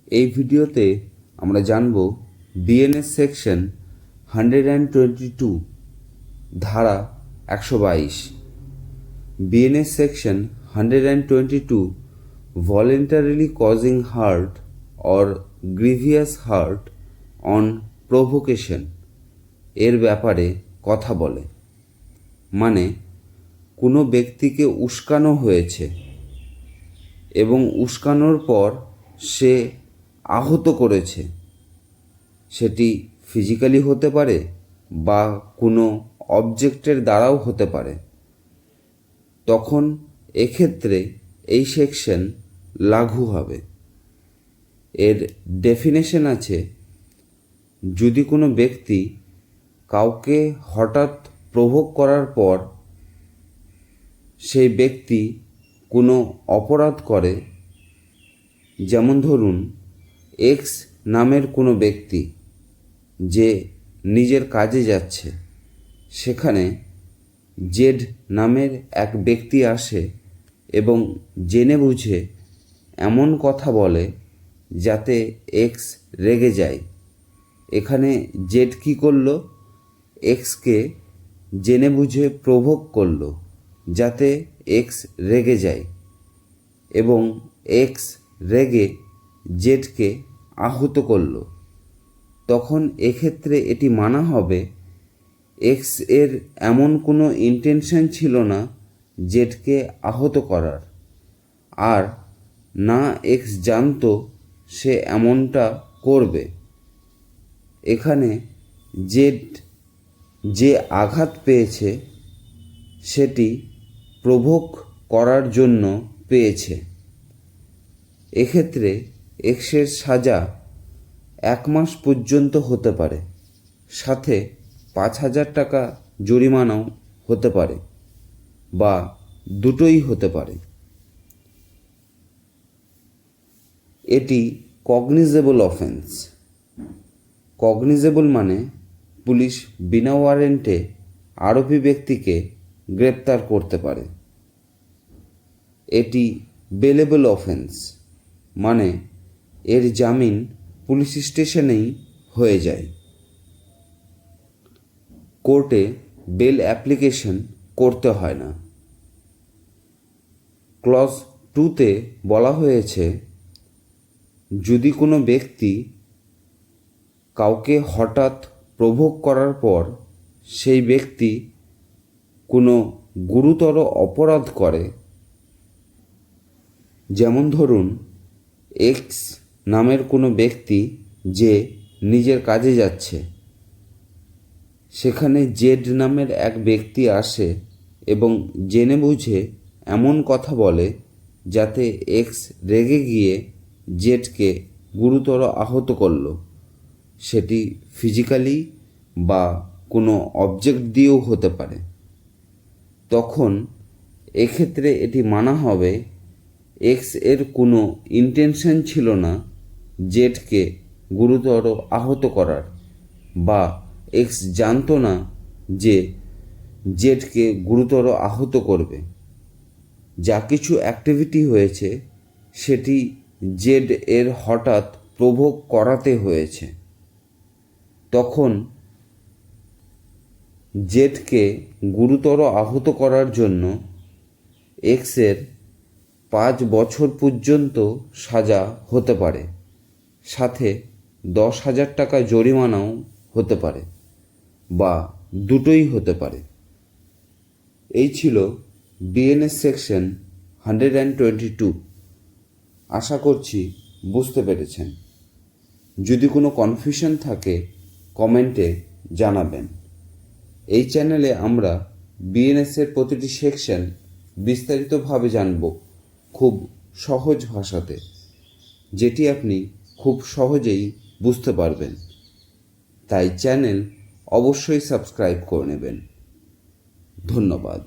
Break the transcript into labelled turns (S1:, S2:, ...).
S1: এই ভিডিওতে আমরা জানব বিএনএস সেকশন 122 ধারা 122। BNS section 122 voluntarily causing hurt or grievous hurt on provocation এর ব্যাপারে কথা বলে। মানে কোনো ব্যক্তিকে উস্কানো হয়েছে এবং উস্কানোর পর সে আহত করেছে, সেটি ফিজিক্যালি হতে পারে বা কোনো অবজেক্টের দ্বারাও হতে পারে, তখন এক্ষেত্রে এই সেকশন লাগু হবে। এর ডেফিনেশন আছে, যদি কোনো ব্যক্তি কাউকে হঠাৎ প্রভোগ করার পর সেই ব্যক্তি কোনো অপরাধ করে, যেমন ধরুন এক্স নামের কোনো ব্যক্তি যে নিজের কাজে যাচ্ছে, সেখানে জেড নামের এক ব্যক্তি আসে এবং জেনে বুঝে এমন কথা বলে যাতে এক্স রেগে যায়। এখানে জেড কী করলো? এক্সকে জেনে বুঝে প্রভোগ করলো যাতে এক্স রেগে যায়, এবং এক্স রেগে জেডকে আহত করলো। তখন এক্ষেত্রে এটি মানা হবে এক্স এর এমন কোনো ইন্টেনশন ছিল না জেডকে আহত করার, আর না এক্স জানতো সে এমনটা করবে। এখানে জেড যে আঘাত পেয়েছে সেটি প্রভোগ করার জন্য পেয়েছে। এক্ষেত্রে এক্সের সাজা 1 মাস পর্যন্ত হতে পারে, সাথে 5,000 টাকা জরিমানাও হতে পারে, বা দুটোই হতে পারে। এটি কগনিজেবল অফেন্স। কগনিজেবল মানে পুলিশ বিনা ওয়ারেন্টে আরোপী ব্যক্তিকে গ্রেপ্তার করতে পারে। এটি বেলেবল অফেন্স, মানে এর জামিন পুলিশ স্টেশনেই হয়ে যায়। কোর্টে বেল অ্যাপ্লিকেশন করতে হয় না। ক্লজ 2তে বলা হয়েছে, যদি কোনো ব্যক্তি কাউকে হঠাৎ প্রভোগ করার পর সেই ব্যক্তি কোনো গুরুতর অপরাধ করে, যেমন ধরুন এক্স নামের কোনো ব্যক্তি যে নিজের কাজে যাচ্ছে, সেখানে জেড নামের এক ব্যক্তি আসে এবং জেনে বুঝে এমন কথা বলে যাতে এক্স রেগে গিয়ে জেডকে গুরুতর আহত করলো, সেটি ফিজিক্যালি বা কোনো অবজেক্ট দিয়েও হতে পারে। তখন এক্ষেত্রে এটি মানা হবে এক্স এর কোনো ইন্টেনশন ছিল না জেডকে গুরুতর আহত করার, বা এক্স জানতো না যে জেডকে গুরুতর আহত করবে। যা কিছু অ্যাক্টিভিটি হয়েছে সেটি জেড এর হঠাৎ প্রভোগ করাতে হয়েছে। তখন জেডকে গুরুতর আহত করার জন্য এক্সের 5 বছর পর্যন্ত সাজা হতে পারে, সাথে 10,000 টাকা জরিমানাও হতে পারে, বা দুটোই হতে পারে। এই ছিল বিএনএস সেকশন 122। আশা করছি বুঝতে পেরেছেন। যদি কোনো কনফিউশন থাকে কমেন্টে জানাবেন। এই চ্যানেলে আমরা বিএনএসের প্রতিটি সেকশন বিস্তারিতভাবে জানব, খুব সহজ ভাষাতে, যেটি আপনি খুব সহজেই বুঝতে পারবেন। তাই চ্যানেল অবশ্যই সাবস্ক্রাইব করে নেবেন। ধন্যবাদ।